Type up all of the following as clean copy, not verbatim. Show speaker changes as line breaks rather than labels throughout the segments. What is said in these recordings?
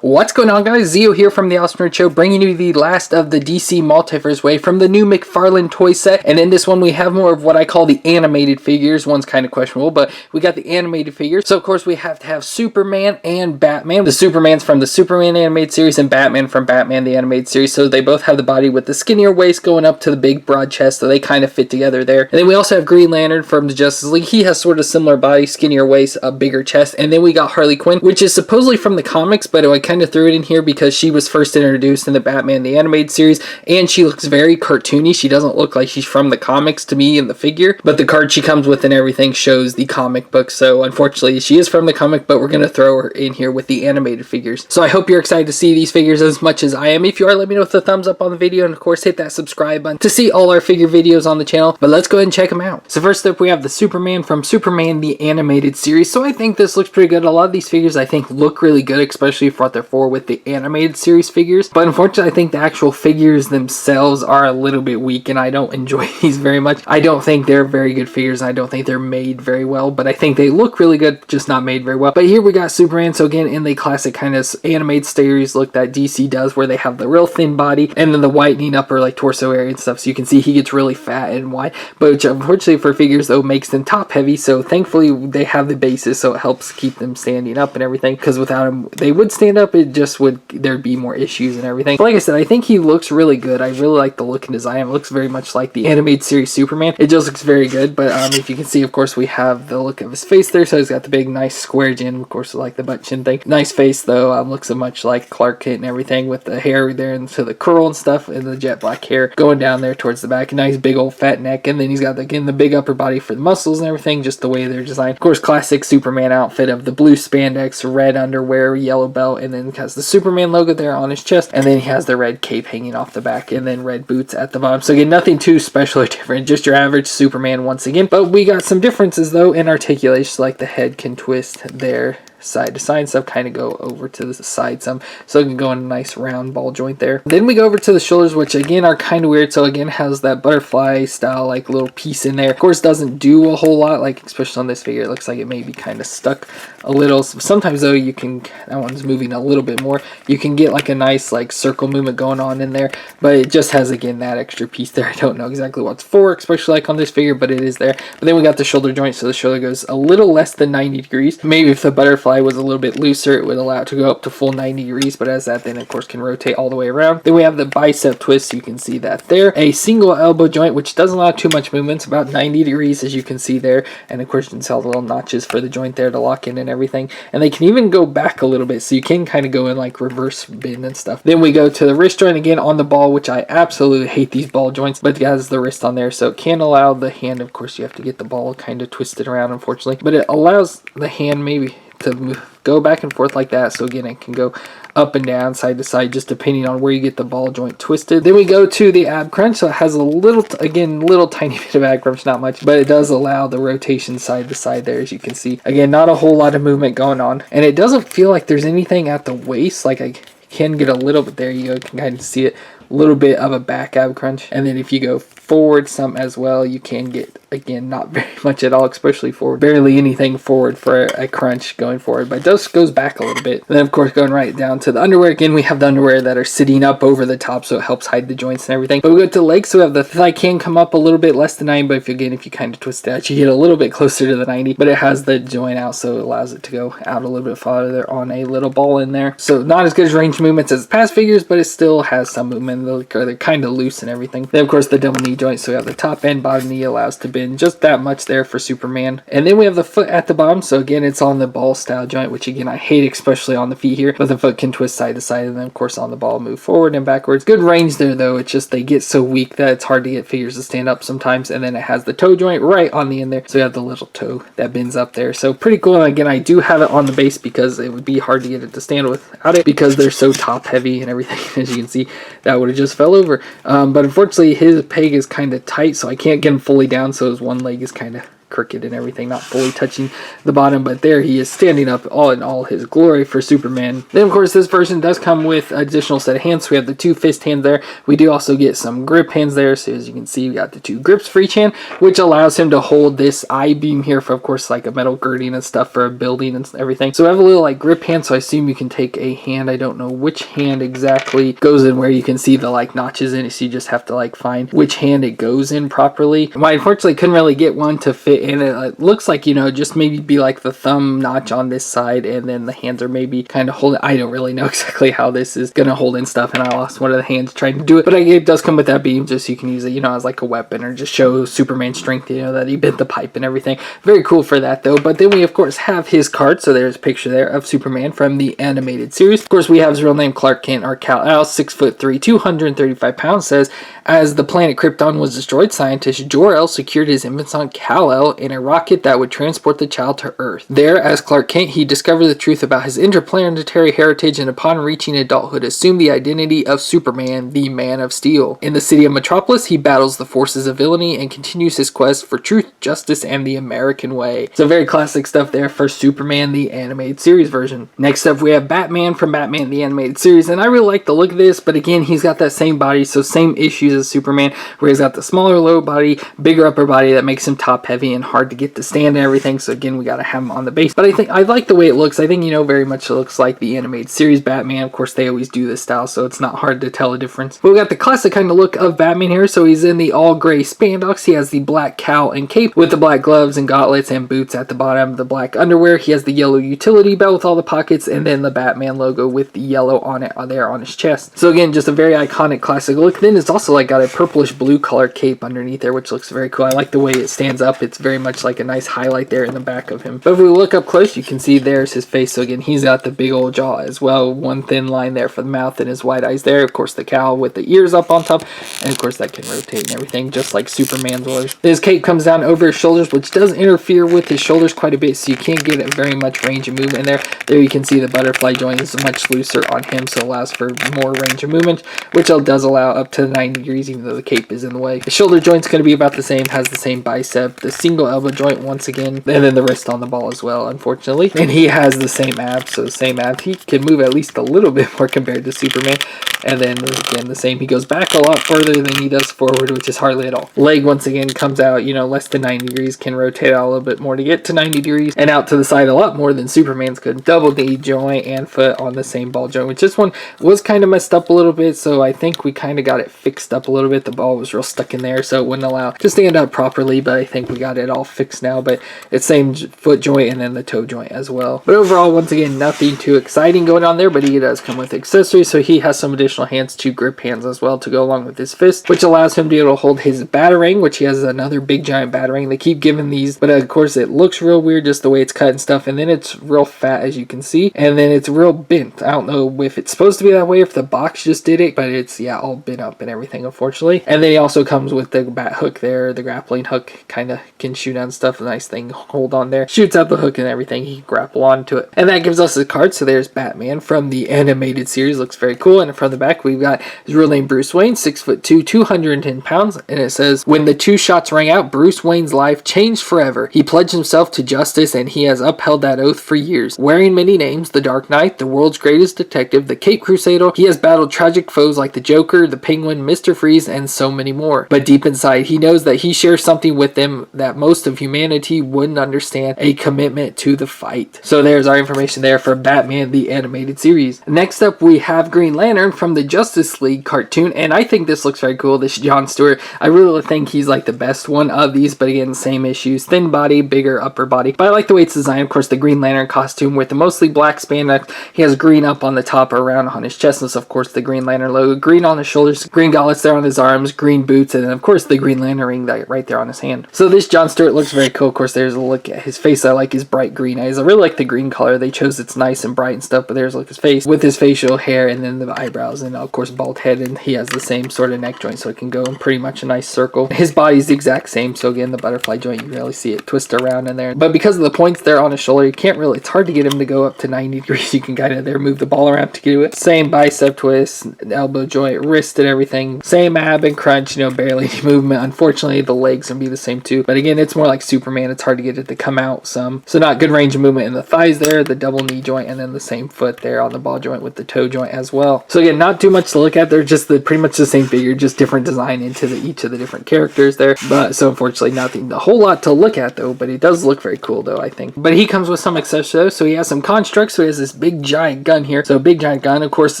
What's going on, guys? Zeo here from the FallenRedZeo Show, bringing you the last of the DC Multiverse wave from the new McFarlane toy set. And in this one, we have more of what I call the animated figures. One's kind of questionable, but we got the animated figures. So, of course, we have to have Superman and Batman. The Superman's from the Superman animated series and Batman from Batman the animated series. So they both have the body with the skinnier waist going up to the big broad chest, so they kind of fit together there. And then we also have Green Lantern from the Justice League. He has sort of similar body, skinnier waist, a bigger chest. And then we got Harley Quinn, which is supposedly from the comics, but I kind of threw it in here because she was first introduced in the Batman the animated series, and she looks very cartoony. She doesn't look like she's from the comics to me in the figure, but the card she comes with and everything shows the comic book, so unfortunately she is from the comic, but we're going to throw her in here with the animated figures. So I hope you're excited to see these figures as much as I am. If you are, let me know with a thumbs up on the video, and of course hit that subscribe button to see all our figure videos on the channel. But let's go ahead and check them out. So first up, we have the Superman from Superman the animated series. So I think this looks pretty good. A lot of these figures I think look really good, especially for what they're for with the animated series figures, but unfortunately I think the actual figures themselves are a little bit weak, and I don't enjoy these very much. I don't think they're very good figures, and I don't think they're made very well, but I think they look really good, just not made very well. But here we got Superman, so again in the classic kind of animated series look that DC does, where they have the real thin body and then the whitening upper like torso area and stuff, so you can see he gets really fat and wide, but which unfortunately for figures though makes them top heavy, so thankfully they have the bases, so it helps keep them standing up and everything, because without them they would stand up, it just would, there'd be more issues and everything. But like I said, I think he looks really good. I really like the look and design. It looks very much like the animated series Superman. It just looks very good. But if you can see, of course, we have the look of his face there. So he's got the big, nice square chin. Of course, like the butt chin thing. Nice face though. Looks so much like Clark Kent and everything, with the hair there into the curl and stuff, and the jet black hair going down there towards the back. Nice big old fat neck, and then he's got again the big upper body for the muscles and everything. Just the way they're designed. Of course, classic Superman outfit of the blue spandex, red underwear, yellow belt, and then has the Superman logo there on his chest, and then he has the red cape hanging off the back, and then red boots at the bottom. So again, nothing too special or different, just your average Superman once again. But we got some differences though in articulation, like the head can twist there side to side, so kind of go over to the side some, so it can go in a nice round ball joint there. Then we go over to the shoulders, which again are kind of weird. So again has that butterfly style like little piece in there. Of course doesn't do a whole lot, like especially on this figure it looks like it may be kind of stuck a little. Sometimes though you can, that one's moving a little bit more, you can get like a nice like circle movement going on in there, but it just has again that extra piece there. I don't know exactly what it's for, especially like on this figure, but it is there. But then we got the shoulder joint, so the shoulder goes a little less than 90 degrees. Maybe if the butterfly was a little bit looser, it would allow it to go up to full 90 degrees, but as that then of course can rotate all the way around. Then we have the bicep twist, you can see that there. A single elbow joint, which doesn't allow too much movement, it's about 90 degrees as you can see there, and of course you can see all the little notches for the joint there to lock in and everything, and they can even go back a little bit, so you can kind of go in like reverse bend and stuff. Then we go to the wrist joint again on the ball, which I absolutely hate these ball joints, but it has the wrist on there, so it can allow the hand, of course you have to get the ball kind of twisted around unfortunately, but it allows the hand maybe to go back and forth like that. So again, it can go up and down, side to side, just depending on where you get the ball joint twisted. Then we go to the ab crunch, so it has a little, again, little tiny bit of ab crunch, not much, but it does allow the rotation side to side there, as you can see. Again, not a whole lot of movement going on, and it doesn't feel like there's anything at the waist. Like I can get a little bit there, you go, you can kind of see it, a little bit of a back ab crunch. And then if you go forward some as well, you can get, again, not very much at all, especially forward, barely anything forward for a crunch going forward, but it just goes back a little bit. And then of course going right down to the underwear, again we have the underwear that are sitting up over the top, so it helps hide the joints and everything. But we go to the legs, so we have the thigh can come up a little bit less than 90, but if you kind of twist it out, you get a little bit closer to the 90, but it has the joint out, so it allows it to go out a little bit farther on a little ball in there. So not as good as range movements as past figures, but it still has some movement. They're kind of loose and everything. Then of course the double knee joint, so we have the top and bottom knee allows to bend just that much there for Superman. And then we have the foot at the bottom, so again it's on the ball style joint, which again I hate, especially on the feet here, but the foot can twist side to side, and then of course on the ball move forward and backwards. Good range there though, it's just they get so weak that it's hard to get figures to stand up sometimes. And then it has the toe joint right on the end there, so you have the little toe that bends up there, so pretty cool. And again, I do have it on the base because it would be hard to get it to stand without it, because they're so top heavy and everything. As you can see, that would have just fell over, but unfortunately his peg is kind of tight, so I can't get him fully down, so his one leg is kind of crooked and everything, not fully touching the bottom, but there he is standing up all in all his glory for Superman. Then of course this version does come with an additional set of hands. So we have the 2 fist hands there. We do also get some grip hands there. So as you can see, we got the 2 grips for each hand, which allows him to hold this I-beam here for, of course, like a metal girding and stuff for a building and everything. So I have a little like grip hand, so I assume you can take a hand. I don't know which hand exactly goes in where. You can see the like notches in it, so you just have to like find which hand it goes in properly. I unfortunately couldn't really get one to fit in. It looks like, you know, just maybe be like the thumb notch on this side, and then the hands are maybe kind of holding. I don't really know exactly how this is gonna hold in stuff, and I lost one of the hands trying to do it, but it does come with that beam, just so you can use it, you know, as like a weapon, or just show Superman's strength, you know, that he bent the pipe and everything. Very cool for that though. But then we of course have his card. So there's a picture there of Superman from the animated series. Of course we have his real name, Clark Kent, or Kal-El, 6'3", 235 pounds. Says, as the planet Krypton was destroyed, scientist Jor-El secured his infant son Kal-El in a rocket that would transport the child to Earth. There, as Clark Kent, he discovered the truth about his interplanetary heritage, and upon reaching adulthood assumed the identity of Superman, the Man of Steel. In the city of Metropolis, he battles the forces of villainy and continues his quest for truth, justice, and the American way. So very classic stuff there for Superman, the animated series version. Next up, we have Batman from Batman, the animated series, and I really like the look of this, but again, he's got that same body, so same issues as Superman, where he's got the smaller lower body, bigger upper body that makes him top heavy and hard to get to stand and everything. So again, we gotta have him on the base. But I think I like the way it looks. I think, you know, very much looks like the animated series Batman. Of course, they always do this style, so it's not hard to tell a difference. But we got the classic kind of look of Batman here. So he's in the all gray spandex. He has the black cowl and cape with the black gloves and gauntlets and boots at the bottom, the black underwear. He has the yellow utility belt with all the pockets, and then the Batman logo with the yellow on it there on his chest. So again, just a very iconic classic look. Then it's also like got a purplish blue color cape underneath there, which looks very cool. I like the way it stands up. It's very much like a nice highlight there in the back of him. But if we look up close, you can see there's his face. So again, he's got the big old jaw as well. One thin line there for the mouth and his wide eyes there. Of course, the cowl with the ears up on top. And of course, that can rotate and everything, just like Superman's was. His cape comes down over his shoulders, which does interfere with his shoulders quite a bit, so you can't get it very much range of movement there. There you can see the butterfly joint is much looser on him, so it allows for more range of movement, which does allow up to 90 degrees, even though the cape is in the way. The shoulder joint's going to be about the same, has the same bicep, the single elbow joint once again, and then the wrist on the ball as well, unfortunately. And he has the same abs, so the same abs. He can move at least a little bit more compared to Superman. And then again, the same. He goes back a lot further than he does forward, which is hardly at all. Leg once again comes out, you know, less than 90 degrees, can rotate out a little bit more to get to 90 degrees, and out to the side a lot more than Superman's could. Double knee joint and foot on the same ball joint, which this one was kind of messed up a little bit, so I think we kind of got it fixed up a little bit. The ball was real stuck in there, so it wouldn't allow to stand up properly, but I think we got it all fixed now. But it's same foot joint and then the toe joint as well. But overall, once again, nothing too exciting going on there, but he does come with accessories, so he has some additional hands, 2 grip hands as well to go along with his fist, which allows him to be able to hold his batarang, which he has another big giant batarang. They keep giving these, but of course it looks real weird just the way it's cut and stuff, and then it's real fat as you can see, and then it's real bent. I don't know if it's supposed to be that way, if the box just did it, but it's, yeah, all bent up and everything, unfortunately. And then he also comes with the bat hook there, the grappling hook, kind of can shoot on stuff, a nice thing, hold on there, shoots out the hook and everything, he can grapple onto it. And that gives us a card. So there's Batman from the animated series, looks very cool. And from the back we've got his real name, Bruce Wayne, 6'2", 210 pounds, and it says, when the 2 shots rang out, Bruce Wayne's life changed forever. He pledged himself to justice, and he has upheld that oath for years. Wearing many names, the Dark Knight, the world's greatest detective, the Cape Crusader, he has battled tragic foes like the Joker, the Penguin, Mr. Freeze, and so many more. But deep inside, he knows that he shares something with them that most of humanity wouldn't understand, a commitment to the fight. So there's our information there for Batman, the animated series. Next up, we have Green Lantern from the Justice League cartoon, and I think this looks very cool. This John Stewart, I really think he's like the best one of these, but again, same issues, thin body, bigger upper body. But I like the way it's designed. Of course, the Green Lantern costume with the mostly black spandex. He has green up on the top around on his chest, and so of course the Green Lantern logo, green on his shoulders, green gauntlets there on his arms, green boots, and then of course the Green Lantern ring right there on his hand. So this John Stewart looks very cool. Of course, there's a look at his face. I like his bright green eyes. I really like the green color they chose. It's nice and bright and stuff, but there's like his face with his facial hair and then the eyebrows eyebrows, and of course bald head, and he has the same sort of neck joint, so it can go in pretty much a nice circle. His body's the exact same, so again, the butterfly joint, you really see it twist around in there. But because of the points there on his shoulder, you can't really, it's hard to get him to go up to 90 degrees. You can kind of there move the ball around to do it. Same bicep twist, elbow joint, wrist and everything. Same ab and crunch, barely any movement. Unfortunately, the legs can be the same too. But again, it's more like Superman. It's hard to get it to come out some. So not good range of movement in the thighs there, the double knee joint, and then the same foot there on the ball joint with the toe joint as well. So again, not too much to look at. They're just pretty much the same figure, just different design into each of the different characters there. But so unfortunately, nothing a whole lot to look at though, but it does look very cool though, I think. But he comes with some accessories though. So he has some constructs. So he has this big giant gun here. So a big giant gun. Of course,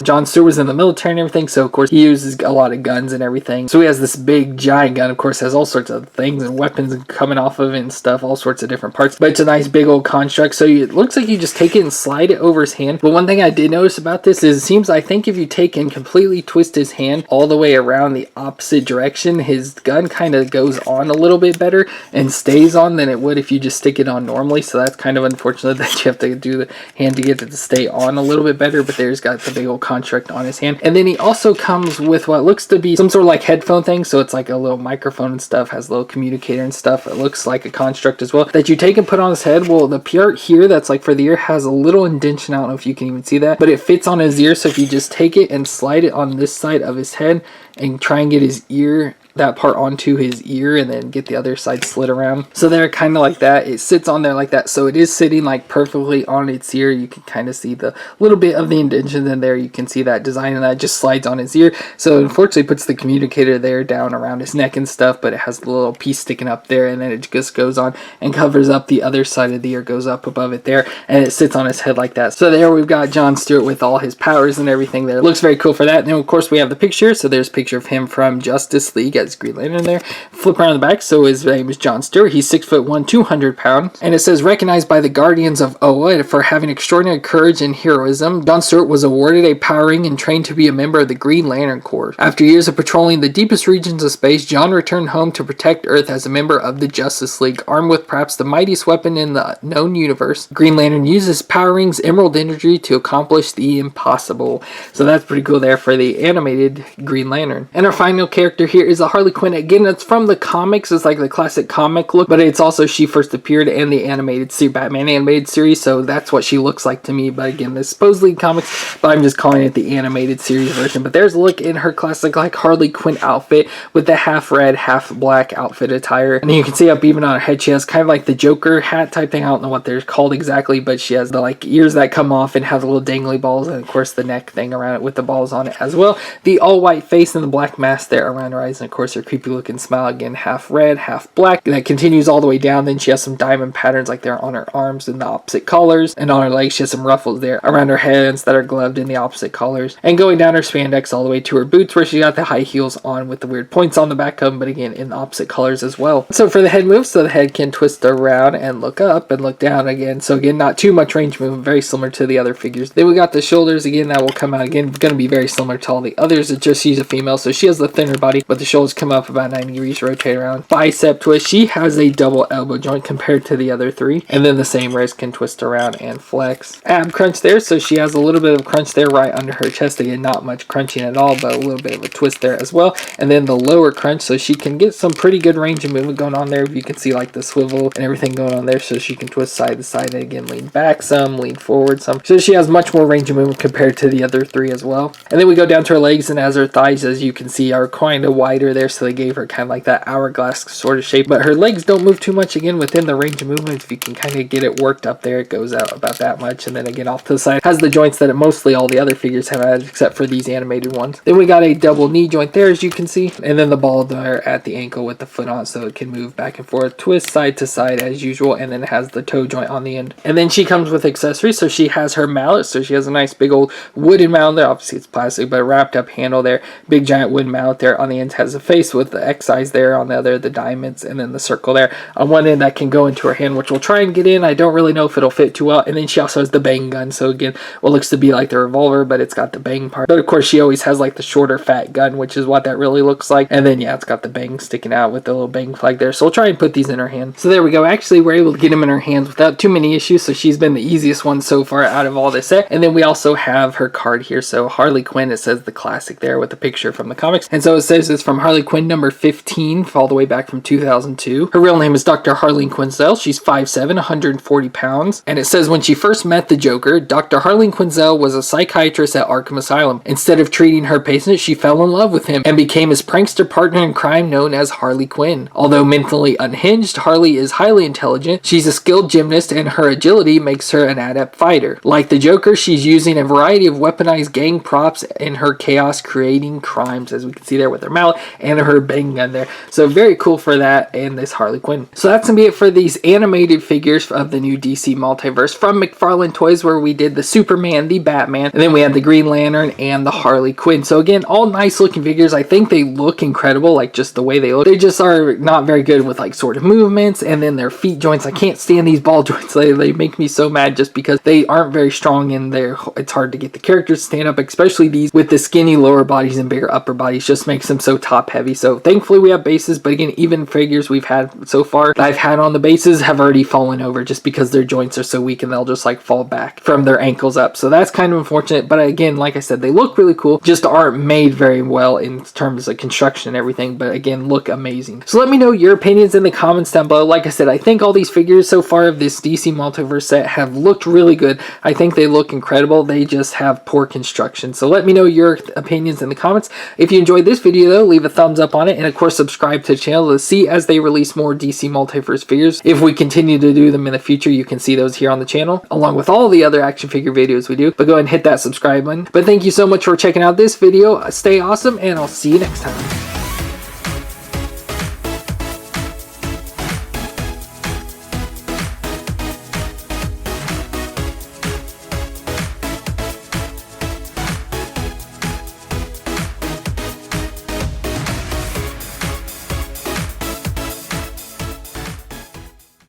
John Stewart was in the military and everything. So of course, he uses a lot of guns and everything. So he has this big giant gun. Of course, has all sorts of things and weapons coming off of it and stuff, all sorts of different parts. But it's a nice big old construct. So it looks like you just take it and slide it over his hand. But one thing I did notice about this is it seems, I think if you take and completely twist his hand all the way around the opposite direction, his gun kind of goes on a little bit better and stays on than it would if you just stick it on normally. So that's kind of unfortunate that you have to do the hand to get it to stay on a little bit better. But there's got the big old construct on his hand. And then he also comes with what looks to be some sort of like headphone thing. So it's like a little microphone and stuff, has a little communicator and stuff. It looks like a construct as well that you take and put on his head. Well, the part here that's like for the ear has a little indentation. I don't know if you can even see that, but it fits on his ear. So if you just take it and slide it on this side of his head and try and get his ear, that part onto his ear, and then get the other side slid around. So they're kind of like that. It sits on there like that. So it is sitting like perfectly on its ear. You can kind of see the little bit of the indentation in there. You can see that design, and that just slides on his ear. So it unfortunately puts the communicator there down around his neck and stuff, but it has the little piece sticking up there, and then it just goes on and covers up the other side of the ear, goes up above it there, and it sits on his head like that. So there we've got John Stewart with all his powers and everything there. Looks very cool for that. And then of course we have the picture. So there's a picture of him from Justice League as Green Lantern there. Flip around the back. So his name is John Stewart. He's 6'1", 200 pounds. And it says, recognized by the Guardians of Oa for having extraordinary courage and heroism, John Stewart was awarded a power ring and trained to be a member of the Green Lantern Corps. After years of patrolling the deepest regions of space, John returned home to protect Earth as a member of the Justice League. Armed with perhaps the mightiest weapon in the known universe, Green Lantern uses power ring's emerald energy to accomplish the impossible. So that's pretty cool there for the animated Green Lantern. And our final character here is a Harley Quinn. Again, it's from the comics. It's like the classic comic look, but it's also she first appeared in the animated Batman animated series, so that's what she looks like to me. But again, this supposedly comics, but I'm just calling it the animated series version. But there's a look in her classic like Harley Quinn outfit with the half red, half black outfit attire. And you can see up even on her head, she has kind of like the Joker hat type thing. I don't know what they're called exactly, but she has the like ears that come off and have the little dangly balls, and of course the neck thing around it with the balls on it as well. The all white face and the black mask there around her eyes, and of course her creepy looking smile, again half red, half black, and that continues all the way down. Then she has some diamond patterns like there on her arms in the opposite colors, and on her legs she has some ruffles there around her hands that are gloved in the opposite colors, and going down her spandex all the way to her boots where she got the high heels on with the weird points on the back of them, but again in the opposite colors as well. So for the head move, so the head can twist around and look up and look down again. So again, not too much range movement, very similar to the other figures. Then we got the shoulders again, that will come out again, going to be very similar to all the others. It's just she's a female, so she has the thinner body, but the shoulders come up about 90 degrees, rotate around. Bicep twist, she has a double elbow joint compared to the other three, and then the same wrist can twist around and flex. Ab crunch there, so she has a little bit of crunch there right under her chest. Again, not much crunching at all, but a little bit of a twist there as well. And then the lower crunch, so she can get some pretty good range of movement going on there. You can see like the swivel and everything going on there, so she can twist side to side and again lean back some, lean forward some. So she has much more range of movement compared to the other three as well. And then we go down to her legs, and as her thighs, as you can see, are kind of wider there, so they gave her kind of like that hourglass sort of shape. But her legs don't move too much, again within the range of movement. If you can kind of get it worked up there, it goes out about that much, and then again off to the side has the joints that mostly all the other figures have had except for these animated ones. Then we got a double knee joint there, as you can see, and then the ball there at the ankle with the foot on, so it can move back and forth, twist side to side as usual, and then it has the toe joint on the end. And then she comes with accessories, so she has her mallet, so she has a nice big old wooden mallet there. Obviously it's plastic, but wrapped up handle there, big giant wooden mallet there on the end, has a face with the X eyes there, on the other the diamonds, and then the circle there on one end that can go into her hand, which we'll try and get in. I don't really know if it'll fit too well. And then she also has the bang gun, so again, what looks to be like the revolver, but it's got the bang part. But of course she always has like the shorter fat gun, which is what that really looks like. And then yeah, it's got the bang sticking out with the little bang flag there. So we'll try and put these in her hand. So there we go. Actually, we're able to get them in her hands without too many issues, so she's been the easiest one so far out of all this set. And then we also have her card here. So Harley Quinn, it says the classic there with the picture from the comics. And so it says it's from Harley Quinn number 15, all the way back from 2002. Her real name is Dr. Harley Quinzel. She's 5'7", 140 pounds. And it says when she first met the Joker, Dr. Harley Quinzel was a psychiatrist at Arkham Asylum. Instead of treating her patients, she fell in love with him and became his prankster partner in crime known as Harley Quinn. Although mentally unhinged, Harley is highly intelligent. She's a skilled gymnast and her agility makes her an adept fighter. Like the Joker, she's using a variety of weaponized gang props in her chaos creating crimes, as we can see there with her mallet and her bang gun there. So very cool for that and this Harley Quinn. So that's gonna be it for these animated figures of the new DC Multiverse from McFarlane Toys, where we did the Superman, the Batman, and then we had the Green Lantern and the Harley Quinn. So again, all nice looking figures. I think they look incredible, like just the way they look. They just are not very good with like sort of movements, and then their feet joints. I can't stand these ball joints. They make me so mad just because they aren't very strong in there. It's hard to get the characters to stand up, especially these with the skinny lower bodies and bigger upper bodies, just makes them so top heavy. So thankfully we have bases, but again, even figures we've had so far that I've had on the bases have already fallen over just because their joints are so weak and they'll just like fall back from their ankles up. So that's kind of unfortunate, but again, like I said, they look really cool, just aren't made very well in terms of construction and everything, but again, look amazing. So let me know your opinions in the comments down below. Like I said, I think all these figures so far of this DC Multiverse set have looked really good. I think they look incredible. They just have poor construction. So let me know your opinions in the comments. If you enjoyed this video though, leave a thumbs up on it, and of course subscribe to the channel to see as they release more DC Multiverse figures. If we continue to do them in the future, you can see those here on the channel along with all the other action figure videos we do. But go ahead and hit that subscribe button. But thank you so much for checking out this video. Stay awesome, and I'll see you next time.